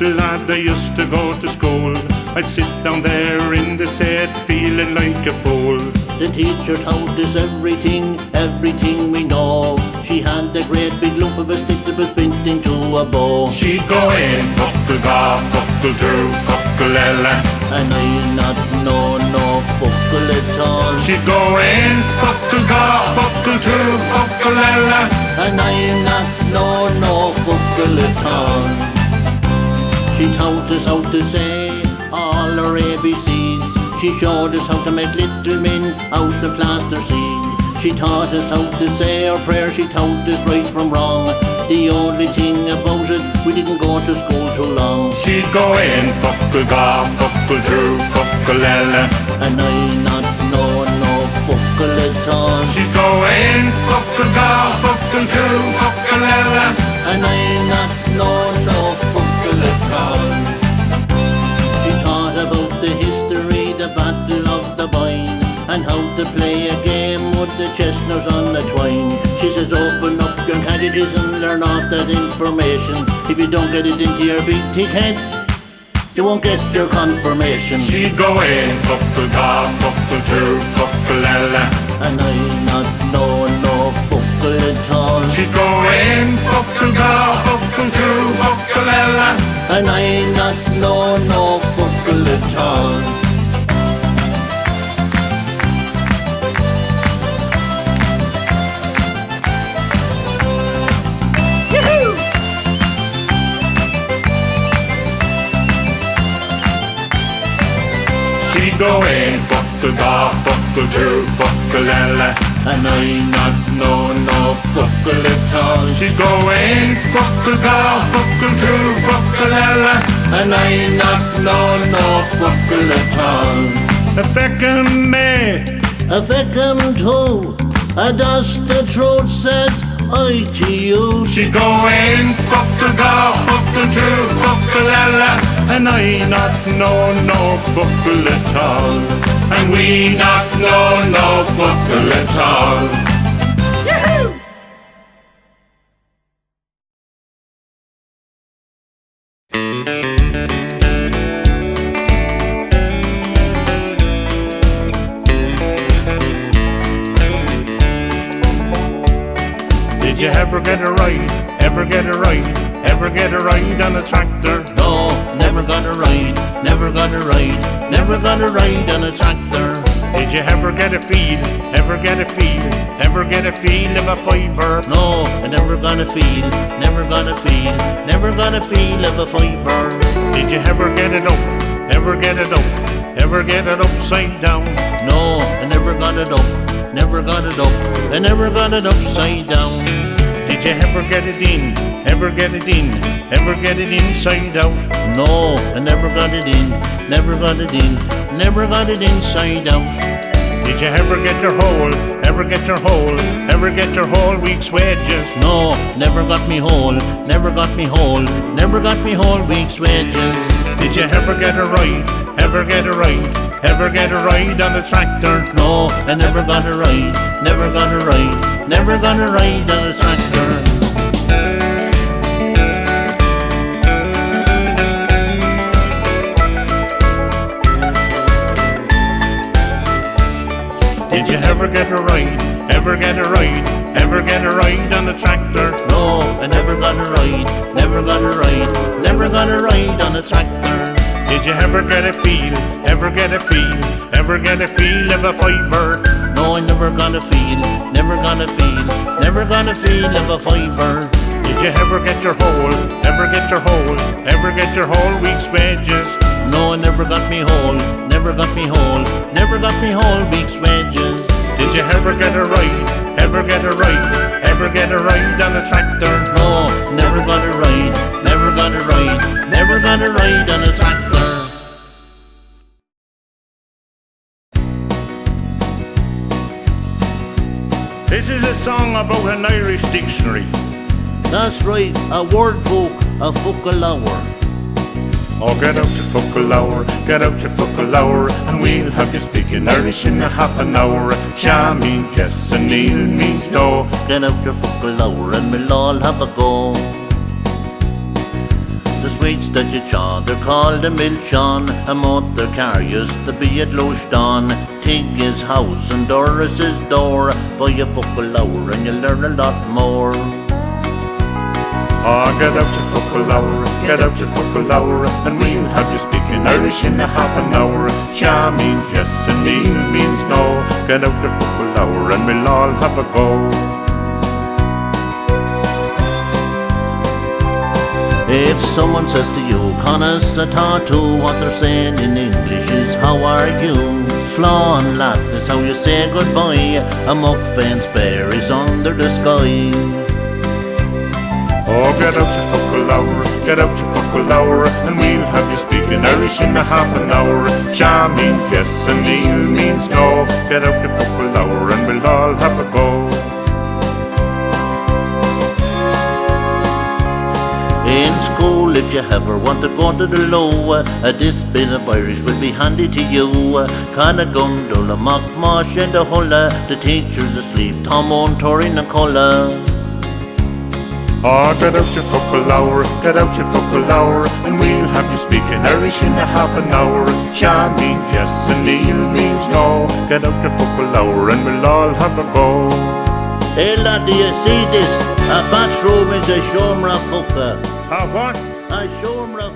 little lad I used to go to school. I'd sit down there in the set feeling like a fool. The teacher taught us everything, everything we know. She had a great big lump of a stick that was bent into a bow. She'd go in, fuckle ga, fuckle through, fuckle ella. And I not know no fuckle at all. She'd go in, fuckle ga, fuckle through, fuckle ella. And I not know no fuckle at all. She taught us how to say all our ABCs. She showed us how to make little men out of plaster seed. She taught us how to say our prayers. She taught us right from wrong. The only thing about it, we didn't go to school too long. She'd go in, fuckle ga, fuckle through, fuckle ella. And I not know no fuckle at all. She'd go in, fuckle ga, fuckle through, fuckle ella. And I not know no fuckle at all. She taught about the history, the battle of the Boyne, and how to play a game with the chestnuts on the twine. She says open up your cabbages and learn off that information. If you don't get it into your big thick head, you won't get your confirmation. She'd go in, fuckle ga, fuckle through, fuckle ella. And I not know no fuckle at all. She'd go in, fuckle ga, fuckle through, fuckle ella. And I not know no fuckle at all. She'd go in, fuckle ga, fuckle through, fuckle ella. And I not know no fuckle at all. She'd go in, fuckle ga, fuckle through, fuckle ella. And I not know no fuckle at all. A feckum me, A feckum too, a dust the truth says I to you. she'd go in, fuckle ga, fuckle through, fuckle ella. And I not know no fuckle at all. And we not know no fuckle at all. Did you ever get a ride? Ever get a ride? Ever get a ride on a tractor? No, never gonna ride, never gonna ride, never gonna ride on a tractor. Did you ever get a feel? Ever get a feel? Ever get a feel of a fiver? No, I never gonna feel, never gonna feel, never gonna feel of a fiver. Did you ever get it up? Ever get it up? Ever get it upside down? No, I never got it up, never got it up, I never got it upside down. Did you ever get it in? Ever get it in? Ever get it inside out? No, I never got it in, never got it in, never got it inside out. Did you ever get your hole? Ever get your hole? Ever get your whole week's wages? No, never got me whole, never got me whole, never got me whole week's wages. Did you ever get a ride? Ever get a ride? Ever get a ride on a tractor? No, I never got a ride, never got a ride, never got a ride on a tractor. Did you ever get a ride? Ever get a ride? Ever get a ride on a tractor? No, I never got a ride, never got a ride, never got a ride on a tractor. Did you ever get a feel? Ever get a feel? Ever get a feel of a fiver? No, I never got a feel, never got a feel, never got a feel of a fiver. Did you ever get your hole? Ever get your hole? Ever get your whole week's wages? No, I never got me whole, never got me whole, never got me whole week's wages. Did you ever get a ride? Ever get a ride? Ever get a ride on a tractor? No, never got a ride, never got a ride, never got a ride on a tractor. This is a song about an Irish dictionary. That's right, a word book, a fuckle hour. Oh, get out your fuckle hour, get out your fuckle hour, and we'll have you speaking Irish in a half an hour. Sha means yes and Neil means no. Get out your fuckle hour and we'll all have a go. There's sweets that you chaw, they're called a milchon. A motor car used to be at Lushton. Tig is house and Doris is door. Buy a fuckle hour and you'll learn a lot more. Oh, get out your fuckle hour, get out your fuckle hour, and we'll have you speaking Irish in a half an hour. Cha means yes and Neil means no. Get out your fuckle hour and we'll all have a go. If someone says to you, Conas a tattoo, what they're saying in English is, how are you? Slán lad is how you say goodbye. A muck fence bear is under the sky. Oh, get out your fuckle hour, get out your fuckle hour, and we'll have you speaking Irish in a half an hour. Cha means yes and Neil means no. Get out your fuckle hour and we'll all have a go. In school, if you ever want to go to the low, this bit of Irish will be handy to you. Canna gundle, a mock mosh and a hulla. The teacher's asleep, Tom on Torin and Colla. Oh, get out your fuckle hour, get out your fuckle hour, and we'll have you speaking Irish in a half an hour. Cha means yes and Neil means no. Get out your fuckle hour and we'll all have a go. Hey lad, do you see this? A bathroom is a shomra fucker. Ah, what? A shomra